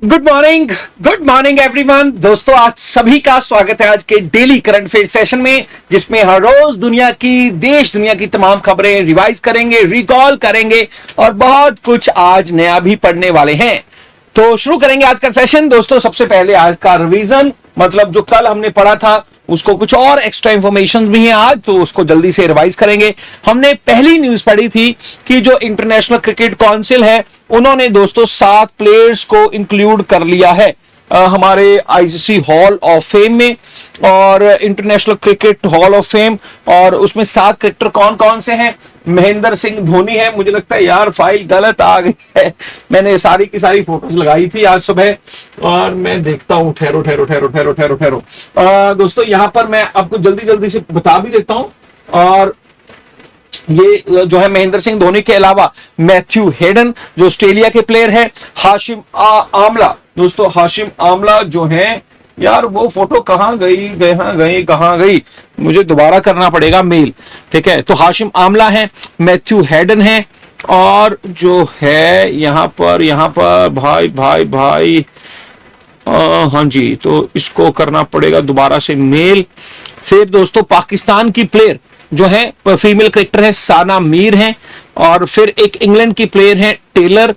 Good morning everyone. दोस्तों, आज सभी का स्वागत है आज के डेली करंट अफेयर सेशन में, जिसमें हर रोज दुनिया की, देश दुनिया की तमाम खबरें रिवाइज करेंगे, रिकॉल करेंगे और बहुत कुछ आज नया भी पढ़ने वाले हैं। तो शुरू करेंगे आज का सेशन। दोस्तों, सबसे पहले आज का रिवीजन, मतलब जो कल हमने पढ़ा था उसको कुछ और एक्स्ट्रा इंफॉर्मेशन भी हैं आज, तो उसको जल्दी से रिवाइज करेंगे। हमने पहली न्यूज पढ़ी थी कि जो इंटरनेशनल क्रिकेट काउंसिल है उन्होंने दोस्तों 7 प्लेयर्स को इंक्लूड कर लिया है हमारे आईसीसी हॉल ऑफ फेम में और international cricket hall of fame. और उसमें 7 क्रिकेटर कौन कौन से हैं? महेंद्र सिंह धोनी है। मुझे लगता है यार फाइल गलत आ गई है, मैंने सारी की सारी फोटोज लगाई थी आज सुबह और मैं देखता हूं। ठहरो ठहरो ठहरो ठहरो ठहरो ठहरो दोस्तों, यहां पर मैं आपको जल्दी जल्दी से बता भी देता हूं। और ये जो है महेंद्र सिंह धोनी के अलावा मैथ्यू हेडन जो ऑस्ट्रेलिया के प्लेयर है, हाशिम आमला। दोस्तों, हाशिम आमला जो है यार, वो फोटो कहां गई, मुझे दोबारा करना पड़ेगा मेल। ठीक है, तो हाशिम आमला है, मैथ्यू हेडन है और जो है यहां पर भाई हाँ जी, तो इसको करना पड़ेगा दोबारा से मेल। फिर दोस्तों, पाकिस्तान की प्लेयर जो है फीमेल क्रिकेटर है साना मीर है। और फिर एक इंग्लैंड की प्लेयर है टेलर।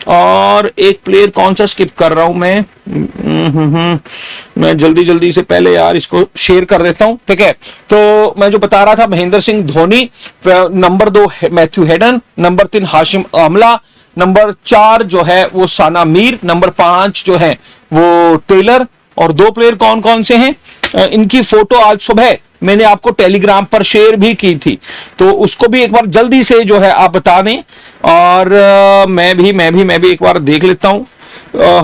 और एक प्लेयर कौन सा स्किप कर रहा हूं मैं जल्दी से पहले यार इसको शेयर कर देता हूं। ठीक है, तो मैं जो बता रहा था, Mahendra Singh Dhoni, number 2 Matthew Hayden, number 3 Hashim Amla, number 4 जो है वो साना मीर, नंबर 5 जो है वो टेलर। और 2 प्लेयर कौन कौन से हैं, इनकी फोटो आज सुबह मैंने आपको टेलीग्राम पर शेयर भी की थी, तो उसको भी एक बार जल्दी से जो है आप बता दें। और मैं भी एक बार देख लेता हूं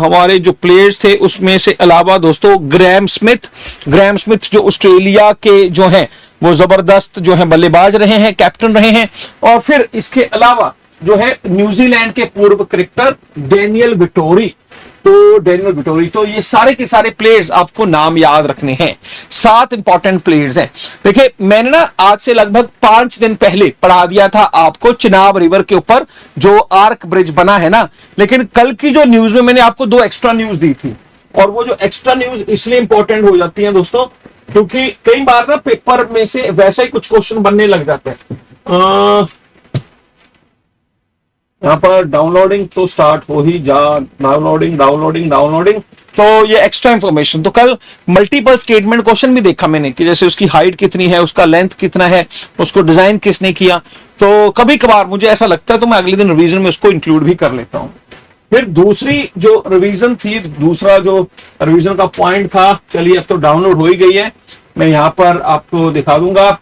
हमारे जो प्लेयर्स थे उसमें से अलावा दोस्तों ग्रैम स्मिथ जो ऑस्ट्रेलिया के जो हैं वो जबरदस्त जो है बल्लेबाज रहे हैं, कैप्टन रहे हैं। और फिर इसके अलावा जो है न्यूजीलैंड के पूर्व क्रिकेटर डेनियल विटोरी। तो ये सारे के सारे प्लेयर्स आपको नाम याद रखने हैं। 7 इंपॉर्टेंट प्लेयर्स हैं। देखिए, मैंने ना आज से लगभग 5 दिन पहले पढ़ा दिया था आपको चिनाब रिवर के ऊपर जो आर्क ब्रिज बना है ना, लेकिन कल की जो न्यूज में मैंने आपको 2 एक्स्ट्रा न्यूज दी थी। और वो जो एक्स्ट्रा न्यूज इसलिए इंपॉर्टेंट हो जाती है दोस्तों, क्योंकि कई बार ना पेपर में से वैसे ही कुछ क्वेश्चन बनने लग जाते हैं। यहाँ पर डाउनलोडिंग तो स्टार्ट हो ही जा, डाउनलोडिंग। तो ये एक्स्ट्रा इंफॉर्मेशन, तो कल मल्टीपल स्टेटमेंट क्वेश्चन भी देखा मैंने कि जैसे उसकी हाइट कितनी है, उसका लेंथ कितना है, उसको डिजाइन किसने किया। तो कभी कभार मुझे ऐसा लगता है तो मैं अगले दिन रिवीजन में उसको इंक्लूड भी कर लेता हूँ। फिर दूसरी जो रिवीजन थी, दूसरा जो रिवीजन का पॉइंट था, चलिए अब तो डाउनलोड हो ही गई है, मैं यहाँ पर आपको दिखा दूंगा।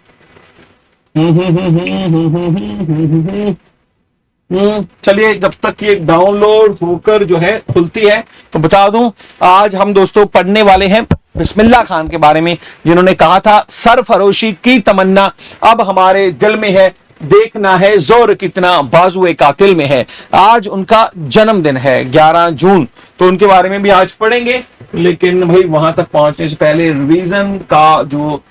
चलिए, जब तक ये डाउनलोड होकर जो है खुलती है तो बता दूं, आज हम दोस्तों पढ़ने वाले हैं बिस्मिल्लाह खान के बारे में, जिन्होंने कहा था सरफरोशी की तमन्ना अब हमारे दिल में है, देखना है जोर कितना बाजुए कातिल में है। आज उनका जन्मदिन है 11 जून, तो उनके बारे में भी आज पढ़ेंगे। लेकिन भाई वहां तक पहुंचने से पहले रिवीजन का जो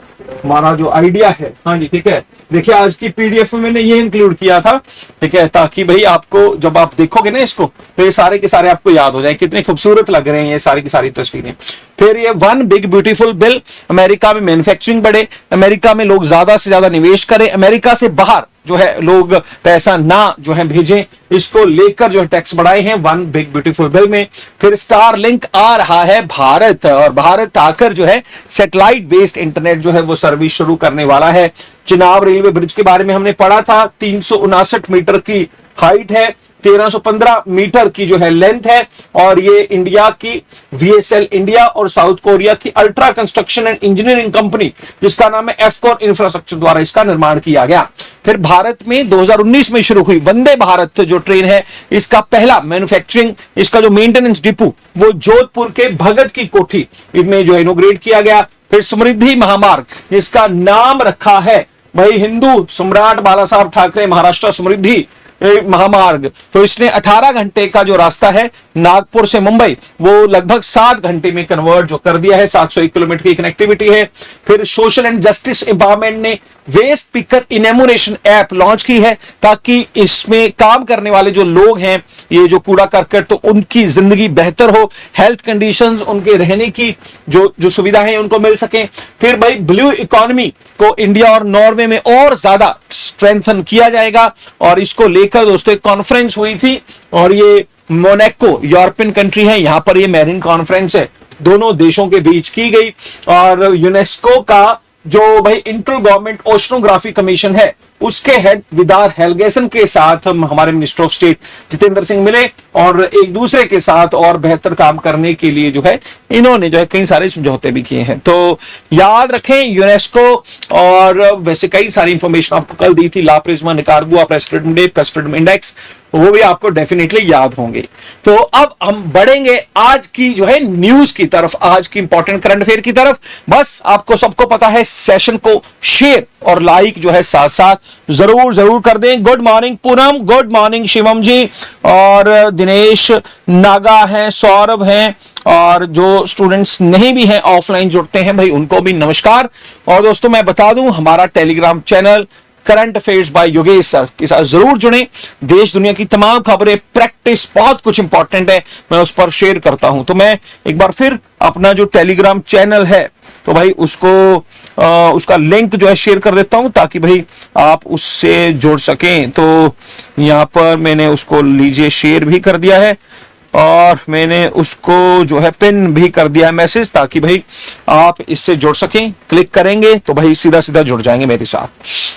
हमारा जो आइडिया है, हाँ जी ठीक है, देखिए आज की पीडीएफ में मैंने ये इंक्लूड किया था, ठीक है, ताकि भाई आपको जब आप देखोगे ना इसको तो ये सारे के सारे आपको याद हो जाए, कितने खूबसूरत लग रहे हैं ये सारी की सारी तस्वीरें। फिर ये one big beautiful bill, America में मैन्युफैक्चरिंग बढ़े, अमेरिका में लोग ज्यादा से ज्यादा निवेश करें, अमेरिका से बाहर जो है लोग पैसा ना जो है भेजें, इसको लेकर जो है टैक्स बढ़ाए हैं वन बिग ब्यूटीफुल बिल में। फिर स्टार लिंक आ रहा है भारत, और भारत आकर जो है सैटेलाइट बेस्ड इंटरनेट जो है वो सर्विस शुरू करने वाला है। चिनाब रेलवे ब्रिज के बारे में हमने पढ़ा था, 359 मीटर की हाइट है, 1315 मीटर की जो है लेंथ है, और ये इंडिया की वीएसएल इंडिया और साउथ कोरिया की ultra construction and engineering company जिसका नाम है एफकॉन इंफ्रास्ट्रक्चर द्वारा इसका निर्माण किया गया। फिर भारत में 2019 में शुरू हुई वंदे भारत जो ट्रेन है, इसका पहला मैन्युफैक्चरिंग, इसका जो मेंटेनेंस डिपो वो जोधपुर के भगत की कोठी में जो है इनोग्रेट किया गया। फिर समृद्धि महामार्ग जिसका नाम रखा है भाई हिंदू सम्राट बाला साहब ठाकरे महाराष्ट्र समृद्धि महामार्ग, तो इसने 18 घंटे का जो रास्ता है नागपुर से मुंबई वो लगभग 7 घंटे में कन्वर्ट जो कर दिया है। 701 किलोमीटर की कनेक्टिविटी है। फिर सोशल एंड जस्टिस एम्पावरमेंट ने वेस्ट पिकर इनेमोरेशन ऐप लॉन्च की है, ताकि इसमें काम करने वाले जो लोग हैं, ये जो कूड़ा करकट, तो उनकी जिंदगी बेहतर हो, हेल्थ कंडीशंस, उनके रहने की जो सुविधा है उनको मिल सके। फिर भाई ब्लू इकोनॉमी को इंडिया और नॉर्वे में और ज्यादा स्ट्रेंथन किया जाएगा, और इसको लेकर दोस्तों एक कॉन्फ्रेंस हुई थी, और ये मोनाको यूरोपियन कंट्री है, यहां पर ये मैरीन कॉन्फ्रेंस है, दोनों देशों के बीच की गई। और यूनेस्को का जो भाई इंटर गवर्नमेंट ओशनोग्राफी कमीशन है, उसके हेड विदार हेल्गेसन के साथ हमारे minister of state Jitendra Singh मिले, और एक दूसरे के साथ और बेहतर काम करने के लिए जो है इन्होंने जो है कई सारे समझौते भी किए हैं। तो याद रखें यूनेस्को, और वैसे कई सारी इंफॉर्मेशन आपको कल दी थी, La Prensa, Nicaragua, press freedom day, press freedom index, वो भी आपको डेफिनेटली याद होंगे। तो अब हम बढ़ेंगे आज की जो है न्यूज की तरफ, आज की इंपॉर्टेंट करंट अफेयर की तरफ। बस आपको सबको पता है, सेशन को शेयर और लाइक जो है साथ साथ जरूर कर दें। Good morning Poonam, good morning Shivam ji, और दिनेश नागा हैं, सौरभ हैं, और जो स्टूडेंट्स नहीं भी हैं ऑफलाइन जुड़ते हैं भाई उनको भी नमस्कार। और दोस्तों मैं बता दूं, हमारा Telegram channel current affairs by Yogesh sir के साथ जरूर जुड़ें। देश दुनिया की तमाम खबरें, प्रैक्टिस, बहुत कुछ इंपॉर्टेंट है, मैं उस पर शेयर करता हूं। तो मैं एक बार फिर अपना जो टेलीग्राम चैनल है, तो भाई उसका लिंक जो है शेयर कर देता हूं, ताकि भाई आप उससे जुड़ सकें। तो यहां पर मैंने उसको लीजिए शेयर भी कर दिया है, और मैंने उसको जो है पिन भी कर दिया है मैसेज, ताकि भाई आप इससे जुड़ सकें। क्लिक करेंगे तो भाई सीधा जुड़ जाएंगे मेरे साथ।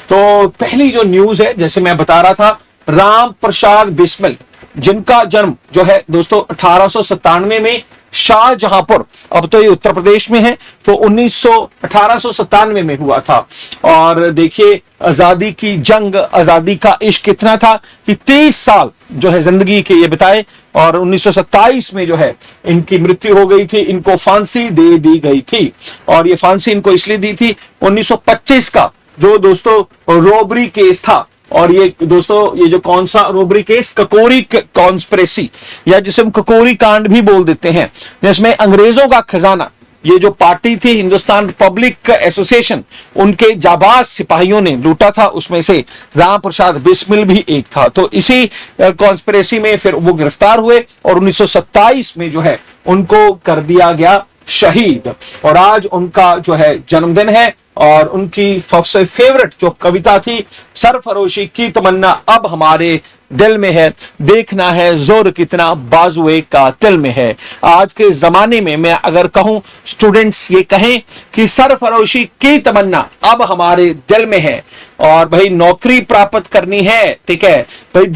तो पहली जो न्यूज है, जैसे मैं बता रहा था, राम प्रसाद बिस्मिल, जिनका जन्म जो है दोस्तों 1897 में शाहजहांपुर, अब तो ये उत्तर प्रदेश में है, तो 1897 में हुआ था। और देखिए आजादी की जंग, आजादी का इश्क कितना था कि 23 साल जो है जिंदगी के ये बिताए, और 1927 में जो है इनकी मृत्यु हो गई थी, इनको फांसी दे दी गई थी। और ये फांसी इनको इसलिए दी थी, 1925 का जो दोस्तों रोबरी केस था, और ये दोस्तों ये जो कौन सा रोबरी केस, ककोरी कॉन्स्पिरेसी, या जिसे हम ककोरी कांड भी बोल देते हैं, जिसमें अंग्रेजों का खजाना, ये जो पार्टी थी हिंदुस्तान रिपब्लिक एसोसिएशन, उनके जाबाज सिपाहियों ने लूटा था, उसमें से राम प्रसाद बिस्मिल भी एक था। तो इसी कॉन्स्पिरेसी में फिर वो गिरफ्तार हुए, और 1927 में जो है उनको कर दिया गया शहीद। और आज उनका जो है जन्मदिन है, और उनकी सबसे फेवरेट जो कविता थी, सरफरोशी की तमन्ना अब हमारे दिल में है, देखना है जोर कितना बाजुए का तिल में है। आज के जमाने में मैं अगर कहूं, स्टूडेंट्स ये कहें कि सरफरोशी की तमन्ना अब हमारे दिल में है, और भाई नौकरी प्राप्त करनी है, ठीक है भाई,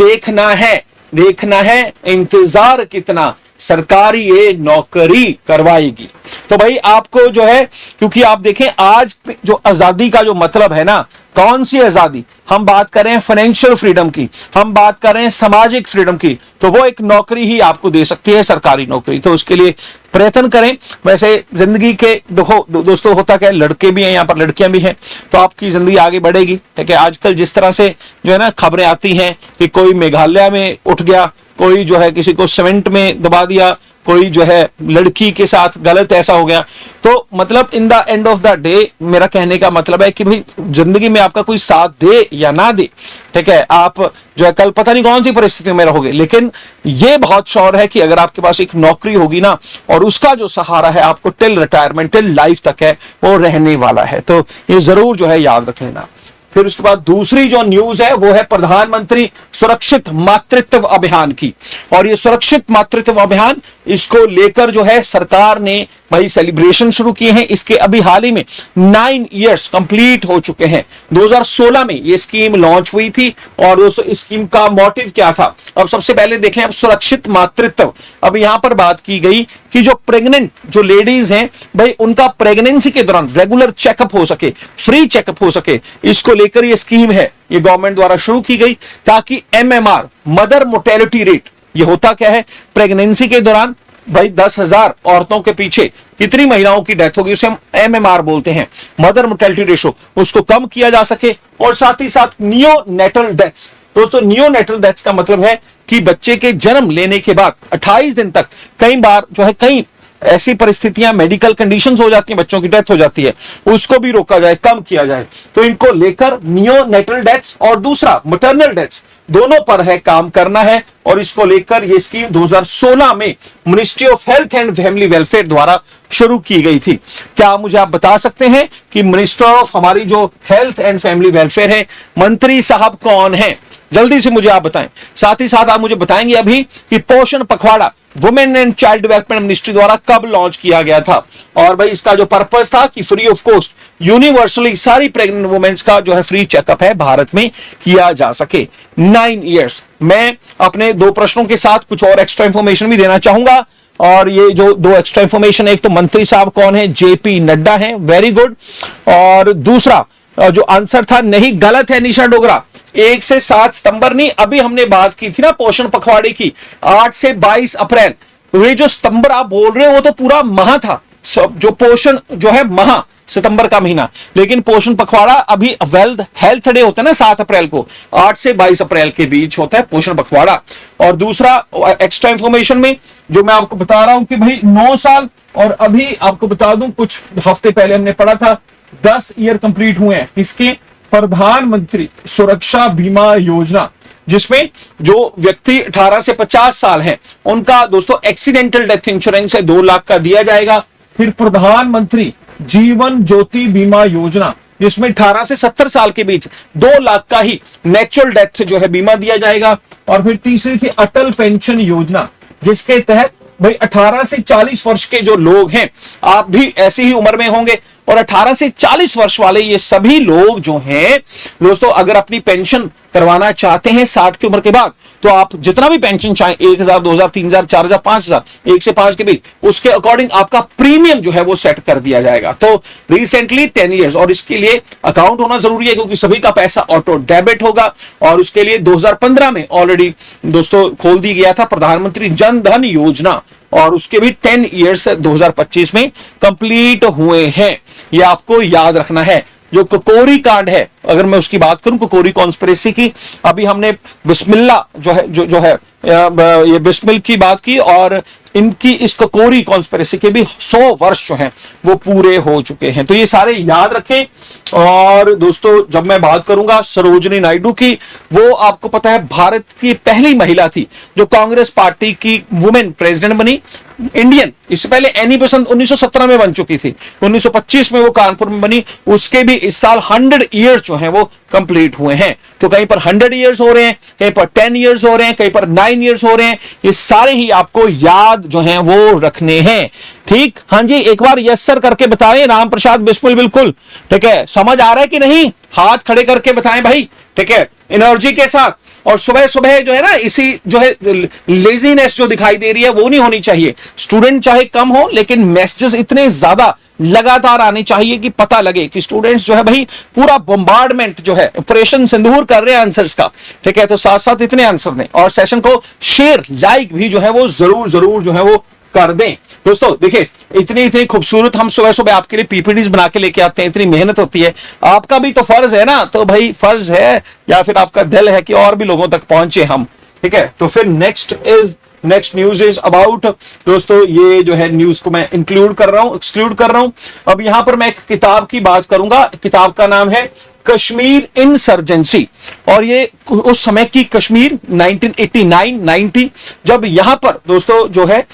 देखना है इंतजार कितना, सरकारी ये नौकरी करवाएगी। तो भाई आपको जो है, क्योंकि आप देखें आज जो आजादी का जो मतलब है ना, कौन सी आजादी, हम बात करें फाइनेंशियल फ्रीडम की, हम बात करें सामाजिक फ्रीडम की, तो वो एक नौकरी ही आपको दे सकती है, सरकारी नौकरी। तो उसके लिए प्रयत्न करें। वैसे जिंदगी के देखो दोस्तों होता क्या है, लड़के भी हैं यहाँ पर, लड़कियां भी हैं, तो आपकी जिंदगी आगे बढ़ेगी, ठीक है। आजकल जिस तरह से जो है ना खबरें आती हैं कि कोई मेघालय में उठ गया, कोई जो है किसी को सीमेंट में दबा दिया, कोई जो है लड़की के साथ गलत ऐसा हो गया, तो मतलब in the end of the day मेरा कहने का मतलब है कि भाई जिंदगी में आपका कोई साथ दे या ना दे, ठीक है, आप जो है कल पता नहीं कौन सी परिस्थितियों में रहोगे, लेकिन ये बहुत श्योर है कि अगर आपके पास एक नौकरी होगी ना, और उसका जो सहारा है आपको टिल रिटायरमेंट, टिल लाइफ तक है, वो रहने वाला है। तो ये जरूर जो है याद रख लेना। फिर उसके बाद दूसरी जो न्यूज है वो है प्रधानमंत्री सुरक्षित मातृत्व अभियान की। और ये सुरक्षित मातृत्व अभियान, इसको लेकर जो है सरकार ने भाई सेलिब्रेशन शुरू किए हैं। इसके अभी हाल ही में 9 इयर्स कंप्लीट हो चुके हैं। 2016 में ये स्कीम लॉन्च हुई थी। और दोस्तों इस स्कीम का मोटिव क्या था, अब सबसे पहले देख लें। अब सुरक्षित मातृत्व, अब यहां पर बात की गई कि जो प्रेग्नेंट जो लेडीज हैं भाई, उनका प्रेगनेंसी के दौरान रेगुलर चेकअप हो सके, फ्री चेकअप हो सके, इसको लेकर ये स्कीम है, ये गवर्नमेंट द्वारा शुरू की गई, ताकि MMR, मदर मोर्टेलिटी रेट, ये होता क्या है, प्रेगनेंसी के दौरान भाई 10,000 औरतों के पीछे कितनी महिलाओं की डेथ होगी, उसे हम MMR बोलते हैं, मदर मोर्टेलिटी रेशो, उसको कम किया जा सके। और साथ ही साथ नियोनेटल डेथ्स, दोस्तों नियोनेटल डेथ्स का मतलब है कि बच्चे के जन्म लेने के बाद 28 दिन तक कई बार जो है कई ऐसी परिस्थितियां मेडिकल कंडीशंस हो जाती हैं, बच्चों की डेथ हो जाती है, उसको भी रोका जाए, कम किया जाए। तो इनको लेकर नियोनेटल डेथ्स और दूसरा मैटरनल डेथ्स दोनों पर है काम करना है। और इसको लेकर ये स्कीम 2016 में ministry of health and family welfare द्वारा शुरू की गई थी। क्या मुझे आप बता सकते हैं कि मिनिस्टर ऑफ हमारी जो हेल्थ एंड फैमिली वेलफेयर है, मंत्री साहब कौन है? जल्दी से मुझे आप बताएं। साथ ही साथ आप मुझे बताएंगे अभी कि पोषण पखवाड़ा women and child development ministry द्वारा कब लॉन्च किया गया था। और भाई इसका जो पर्पस था कि फ्री ऑफ कॉस्ट यूनिवर्सली सारी प्रेग्नेंट वुमेन्स का जो है फ्री चेकअप है भारत में किया जा सके। 9 इयर्स। मैं अपने 2 प्रश्नों के साथ कुछ और एक्स्ट्रा इंफॉर्मेशन भी देना चाहूंगा। और ये जो 2 एक्स्ट्रा इंफॉर्मेशन, एक तो मंत्री साहब कौन है, जेपी नड्डा हैं, वेरी गुड। और दूसरा जो आंसर था नहीं, गलत है निशा डोगरा। 1 से 7 सितंबर नहीं, अभी हमने बात की थी ना पोषण पखवाड़े की 8 से 22 अप्रैल। ये जो सितंबर आप बोल रहे हो वो तो पूरा माह था, जो पोषण जो है माह सितंबर का महीना, लेकिन पोषण पखवाड़ा अभी वेल्थ हेल्थ डे होता है ना 7 अप्रैल को, 8 से 22 अप्रैल के बीच होता है पोषण पखवाड़ा। और दूसरा एक्स्ट्रा इंफॉर्मेशन में जो मैं आपको बता रहा हूं कि भाई 9 साल, और अभी आपको बता दूं कुछ हफ्ते पहले हमने पढ़ा था 10 ईयर कंप्लीट हुए हैं इसके प्रधानमंत्री सुरक्षा बीमा योजना, जिसमें जो व्यक्ति 18 से 50 साल हैं उनका दोस्तों एक्सीडेंटल डेथ इंश्योरेंस है 2 लाख का दिया जाएगा। फिर प्रधानमंत्री जीवन ज्योति बीमा योजना, जिसमें 18 से 70 साल के बीच 2 लाख का ही नेचुरल डेथ जो है बीमा दिया जाएगा। और फिर तीसरी थी अटल पेंशन योजना, जिसके तहत भाई 18 से 40 वर्ष के जो लोग हैं, आप भी ऐसी ही उम्र में होंगे, और 18 से 40 वर्ष वाले ये सभी लोग जो हैं दोस्तों, अगर अपनी पेंशन करवाना चाहते हैं 60 की उम्र के बाद, तो आप जितना भी पेंशन चाहें 1000, 2000, 3000, 4000, 5000, 1 से 5 के बीच, उसके अकॉर्डिंग आपका प्रीमियम जो है वो सेट कर दिया जाएगा। तो रिसेंटली 10 इयर्स, और इसके लिए अकाउंट होना जरूरी है क्योंकि सभी का पैसा ऑटो डेबिट होगा। और उसके लिए 2015 में ऑलरेडी दोस्तों खोल दी गया था प्रधानमंत्री जन धन योजना, और उसके भी 10 इयर्स 2025 में कंप्लीट हुए हैं। ये आपको याद रखना है। जो कोकोरी कांड है, अगर मैं उसकी बात करूं, कोकोरी कॉन्स्पिरेसी की, अभी हमने बिस्मिल्ला जो है ये बिस्मिल की बात की, और इनकी इस कोकोरी कॉन्स्पिरेसी के भी 100 वर्ष जो हैं वो पूरे हो चुके हैं। तो ये सारे याद रखें। और दोस्तों जब मैं बात करूंगा सरोजिनी नायडू की, वो आपको पता है भारत की पहली महिला थी जो कांग्रेस पार्टी की वुमेन प्रेसिडेंट बनी, इंडियन। इससे पहले एनी बेसेंट 1917 में बन चुकी थी, 1925 में वो कानपुर में बनी। उसके भी इस साल 100 इयर्स जो हैं वो कंप्लीट हुए हैं। तो कहीं पर 100 इयर्स हो रहे हैं, कहीं पर 10 इयर्स हो रहे हैं, कहीं पर 9 इयर्स हो रहे हैं। ये सारे ही आपको याद जो हैं वो रखने हैं। ठीक, हाँ जी, एक बार यस सर करके बताएं। राम प्रसाद बिस्मिल, बिल्कुल ठीक है। समझ आ रहा है कि नहीं? हाथ खड़े करके बताएं भाई, ठीक है, एनर्जी के साथ। और सुबह सुबह जो है ना, इसी जो है लेजीनेस जो दिखाई दे रही है वो नहीं होनी चाहिए। स्टूडेंट चाहे कम हो, लेकिन मैसेजेस इतने ज्यादा लगातार आने चाहिए कि पता लगे कि स्टूडेंट्स जो है भाई पूरा बम्बार्डमेंट जो है ऑपरेशन सिंदूर कर रहे हैं आंसर्स का। ठीक है, तो साथ साथ इतने आंसर दें, और सेशन को शेयर लाइक भी जो है वो जरूर जरूर जो है वो कर दें। दोस्तों देखिए, इतनी खूबसूरत हम सुबह सुबह आपके लिए पीपीटीज बना के लेके आते हैं, इतनी मेहनत होती है। आपका भी तो फर्ज है ना, तो भाई फर्ज है या फिर आपका दिल है कि और भी लोगों तक पहुंचे हम। ठीक है, तो फिर नेक्स्ट न्यूज इज अबाउट, दोस्तों ये जो है न्यूज को मैं इंक्लूड कर रहा हूं, एक्सक्लूड कर रहा हूं। अब यहां पर मैं एक किताब की बात करूंगा। किताब का नाम है कश्मीर इंसर्जेंसी, और ये उस समय की कश्मीर 1989-90, जब यहां पर दोस्तों जो है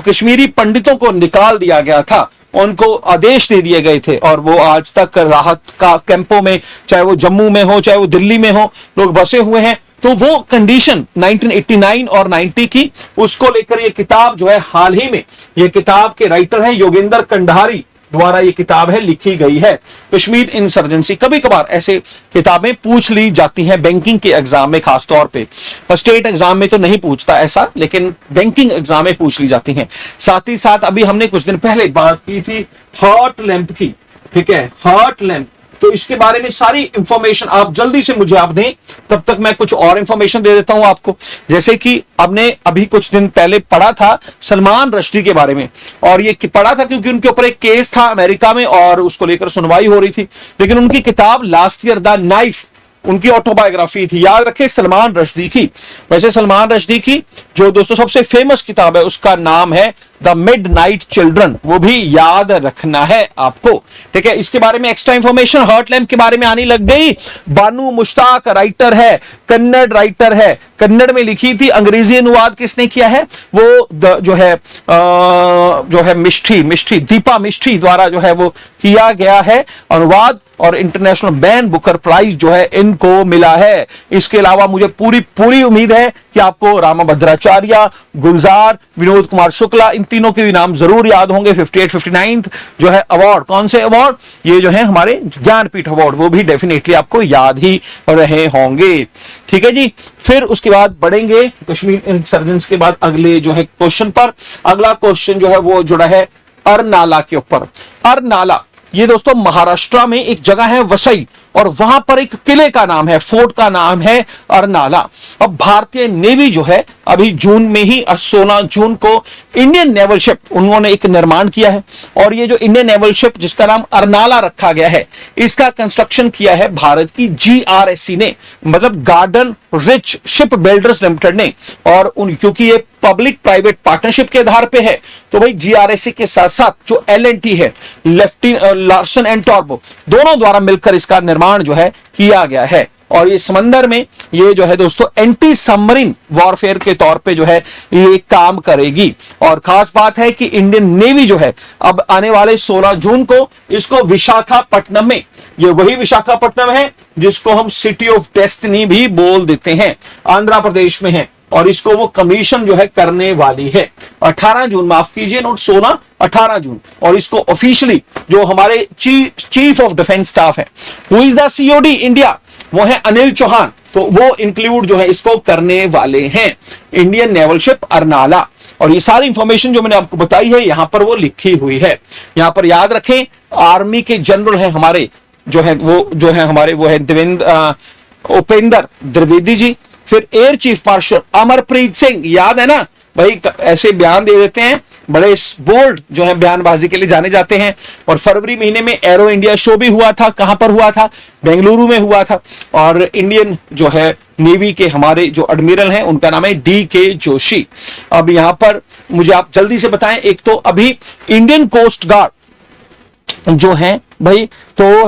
कश्मीरी पंडितों को निकाल दिया गया था, उनको आदेश दे दिए गए थे, और वो आज तक राहत का कैंपों में, चाहे वो जम्मू में हो चाहे वो दिल्ली में हो, लोग बसे हुए हैं। तो वो कंडीशन 1989 और 90 की, उसको लेकर ये किताब जो है हाल ही में, ये किताब के राइटर हैं योगेंद्र कंधारी द्वारा ये किताब है लिखी गई है, कश्मीर इंसर्जेंसी। कभी कभार ऐसे किताबें पूछ ली जाती हैं बैंकिंग के एग्जाम में, खासतौर पे स्टेट एग्जाम में तो नहीं पूछता ऐसा, लेकिन बैंकिंग एग्जाम में पूछ ली जाती हैं। साथ ही साथ अभी हमने कुछ दिन पहले बात की थी हॉट लैंप की। ठीक है, हॉट लैंप, तो इसके बारे में सारी इंफॉर्मेशन आप जल्दी से मुझे आप दें, तब तक मैं कुछ और इंफॉर्मेशन दे देता हूं आपको। जैसे कि आपने अभी कुछ दिन पहले पढ़ा था सलमान रश्दी के बारे में, और ये पढ़ा था क्योंकि उनके ऊपर एक केस था अमेरिका में और उसको लेकर सुनवाई हो रही थी। लेकिन उनकी किताब लास्ट ईयर द नाइफ उनकी ऑटोबायोग्राफी थी, याद रखें सलमान रश्दी की। वैसे सलमान रश्दी की जो दोस्तों सबसे फेमस किताब है उसका नाम है द मिडनाइट चिल्ड्रन, वो भी याद रखना है आपको, ठीक है। इसके बारे में एक्स्ट्रा इंफॉर्मेशन हर्ट लैम्प के बारे में आने लग गई। बानू मुश्ताक राइटर है, कन्नड़ राइटर है, कन्नड़ में लिखी थी, अंग्रेजी अनुवाद किसने किया है, वो जो है मिष्ठी दीपा मिष्ठी द्वारा जो है वो किया गया है अनुवाद, और इंटरनेशनल बैन बुकर प्राइज जो है इनको मिला है। इसके अलावा मुझे पूरी उम्मीद है कि आपको रामा भद्राचार्य, गुलजार, विनोद कुमार शुक्ला, इन तीनों के भी नाम जरूर याद होंगे। 58 59 जो है अवार्ड, कौन से अवार्ड, ये जो है हमारे ज्ञानपीठ अवार्ड, वो भी डेफिनेटली आपको याद ही रहे होंगे, ठीक है जी। फिर उसके बाद बढ़ेंगे कश्मीर इंसर्जेंस के बाद अगले जो है क्वेश्चन पर। अगला क्वेश्चन जो है वो जुड़ा है अरनाला के ऊपर। अरनाला ये दोस्तों महाराष्ट्र में एक जगह है वसई, और वहां पर एक किले का नाम है, फोर्ट का नाम है अरनाला। अब भारतीय नेवी जो है अभी जून में ही 16 जून को इंडियन नेवल शिप उन्होंने एक निर्माण किया है, और ये जो इंडियन नेवल शिप जिसका नाम अरनाला रखा गया है, इसका कंस्ट्रक्शन किया है भारत की GRSC ने, मतलब garden rich ship builders limited ने। और क्योंकि ये पब्लिक प्राइवेट पार्टनरशिप के आधार पे है, तो भाई GRSC के साथ साथ जो L&T है, लार्सन एंड टॉर्बो, दोनों द्वारा मिलकर इसका निर्माण जो है किया गया है। और ये समंदर में ये जो है दोस्तों एंटी सबमरीन वॉरफेयर के तौर पे जो है ये काम करेगी। और खास बात है कि इंडियन नेवी जो है अब आने वाले 16 जून को इसको विशाखापट्टनम में, ये वही विशाखापट्टनम है जिसको हम सिटी ऑफ डेस्टिनी भी बोल देते हैं, आंध्र प्रदेश में है, और इसको वो कमीशन जो है करने वाली है 18 जून, माफ कीजिए नोट 16 18 जून। और इसको ऑफिशियली जो हमारे चीफ ऑफ डिफेंस स्टाफ है, who is the COD India, वो है अनिल चौहान, तो वो इंक्लूड जो है इसको करने वाले हैं, इंडियन नेवल शिप अरनाला। और ये सारी इंफॉर्मेशन जो मैंने आपको बताई है यहां पर वो लिखी हुई है। यहां पर याद रखें आर्मी के जनरल हैं हमारे जो है वो जो है हमारे वो है उपेंद्र द्विवेदी जी। फिर air chief marshal Amarpreet Singh, याद है ना भाई, ऐसे बयान दे देते हैं, बड़े बोल्ड जो है बयानबाजी के लिए जाने जाते हैं। और फरवरी महीने में एरो इंडिया शो भी हुआ था, कहां पर हुआ था, बेंगलुरु में हुआ था। और इंडियन जो है नेवी के हमारे जो एडमिरल हैं उनका नाम है DK जोशी। अब यहां पर मुझे आप जल्दी से बताएं, एक तो अभी इंडियन कोस्ट गार्ड जो है भाई, तो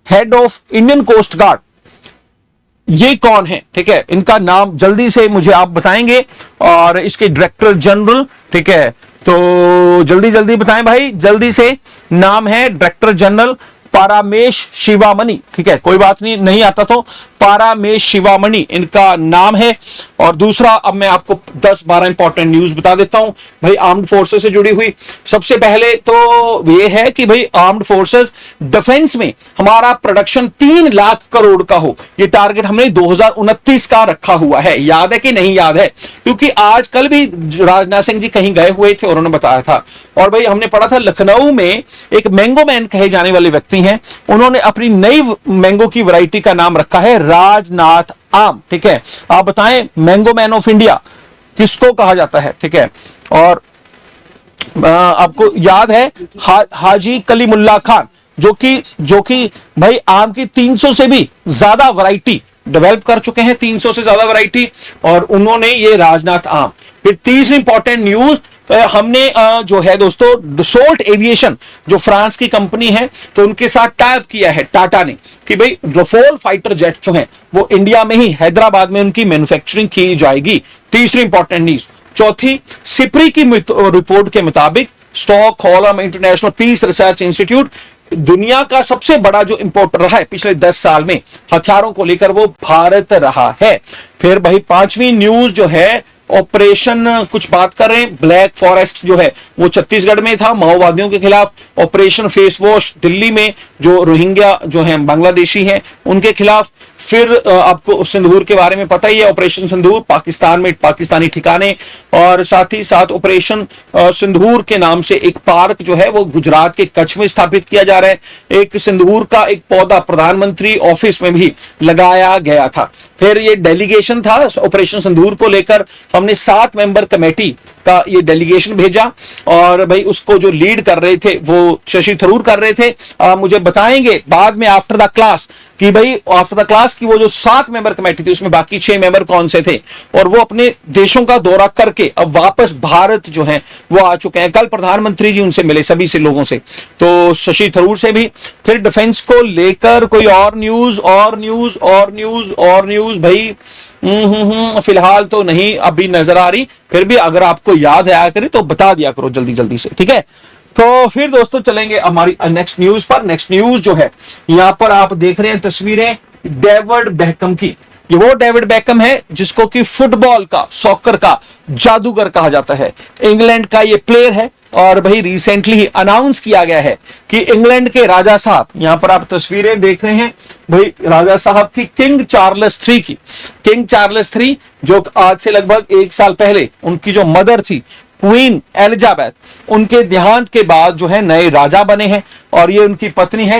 head of Indian Coast Guard ये कौन है, ठीक है, इनका नाम जल्दी से मुझे आप बताएंगे। और इसके डायरेक्टर जनरल, ठीक है, तो जल्दी बताएं भाई, जल्दी से। नाम है डायरेक्टर जनरल पारामेश शिवामणि, ठीक है, कोई बात नहीं आता तो पारामेश शिवामणि इनका नाम है। और दूसरा, अब मैं आपको 10-12 इंपॉर्टेंट न्यूज बता देता हूं भाई आर्म्ड फोर्सेस से जुड़ी हुई। सबसे पहले तो ये है कि भाई आर्म्ड फोर्सेस डिफेंस में हमारा प्रोडक्शन 3 लाख करोड़ का हो, ये टारगेट हमने 2029 का रखा हुआ है। याद है कि नहीं याद है, क्योंकि आज कल भी राजनाथ सिंह जी कहीं गए हुए थे और उन्होंने बताया था। और भाई हमने पढ़ा था लखनऊ में एक मैंगो मैन कहे जाने वाले व्यक्ति हैं, उन्होंने अपनी नई मैंगो की वैरायटी का नाम रखा है राजनाथ आम, ठीक है। आप बताएं मैंगो मैन ऑफ इंडिया किसको कहा जाता है, ठीक है। और आपको याद है हाजी कलीमुल्ला खान जो कि भाई आम की 300 से भी ज्यादा वैरायटी डेवलप कर चुके हैं, 300 से ज्यादा वैरायटी, और उन्होंने ये राजनाथ आम। फिर तीसरी इंपॉर्टेंट न्यूज, हमने जो है दोस्तों डसोल्ट एविएशन जो फ्रांस की कंपनी है, तो उनके साथ टाइप किया है टाटा ने कि भाई रफेल फाइटर जेट जो है वो इंडिया में ही हैदराबाद में उनकी मैन्युफैक्चरिंग की जाएगी। तीसरी इंपॉर्टेंट न्यूज। चौथी, सिप्री की रिपोर्ट के मुताबिक Stockholm International Peace Research Institute दुनिया का सबसे बड़ा जो इंपोर्टर रहा है पिछले 10 साल में हथियारों को लेकर, वो भारत रहा है। फिर भाई पांचवी न्यूज जो है ऑपरेशन, कुछ बात कर रहे हैं, ब्लैक फॉरेस्ट जो है वो छत्तीसगढ़ में था माओवादियों के खिलाफ। ऑपरेशन फेस वॉश दिल्ली में जो रोहिंग्या जो हैं बांग्लादेशी हैं उनके खिलाफ। फिर आपको सिंदूर के बारे में पता ही है, ऑपरेशन सिंदूर पाकिस्तान में पाकिस्तानी ठिकाने। और साथ ही साथ ऑपरेशन सिंदूर के नाम से एक पार्क जो है वो गुजरात के कच्छ में स्थापित किया जा रहा है। एक सिंदूर का एक पौधा प्रधानमंत्री ऑफिस में भी लगाया गया था। फिर ये डेलीगेशन था ऑपरेशन सिंदूर को लेकर, हमने 7 मेंबर कमेटी का ये डेलीगेशन भेजा, और भाई उसको जो लीड कर रहे थे वो शशि थरूर कर रहे थे। मुझे बताएंगे बाद में आफ्टर द क्लास कि भाई आफ्टर द क्लास की वो जो 7 मेंबर कमेटी थी उसमें बाकी 6 मेंबर कौन से थे, और वो अपने देशों का दौरा करके अब वापस भारत जो है वो आ चुके हैं। कल प्रधानमंत्री जी उनसे मिले, सभी से लोगों से, तो शशि थरूर से भी। फिर डिफेंस को लेकर कोई और न्यूज भाई फिलहाल तो नहीं अभी नजर आ रही, फिर भी अगर आपको याद आया करे तो बता दिया करो जल्दी जल्दी से, ठीक है। तो फिर दोस्तों चलेंगे हमारी नेक्स्ट न्यूज पर। नेक्स्ट न्यूज जो है यहां पर आप देख रहे हैं तस्वीरें डेविड बेकहम की। ये वो डेविड बेकहम है जिसको कि फुटबॉल का, सॉकर का जादूगर कहा जाता है। इंग्लैंड का ये प्लेयर है, और भाई रिसेंटली ही अनाउंस किया गया है कि इंग्लैंड के राजा साहब, यहां पर आप तस्वीरें देख रहे हैं भाई राजा साहब की, किंग चार्ल्स III जो आज से लगभग 1 साल पहले उनकी जो मदर थी क्वीन एलिजाबेथ, उनके देहांत के बाद जो है नए राजा बने हैं। और ये उनकी पत्नी है,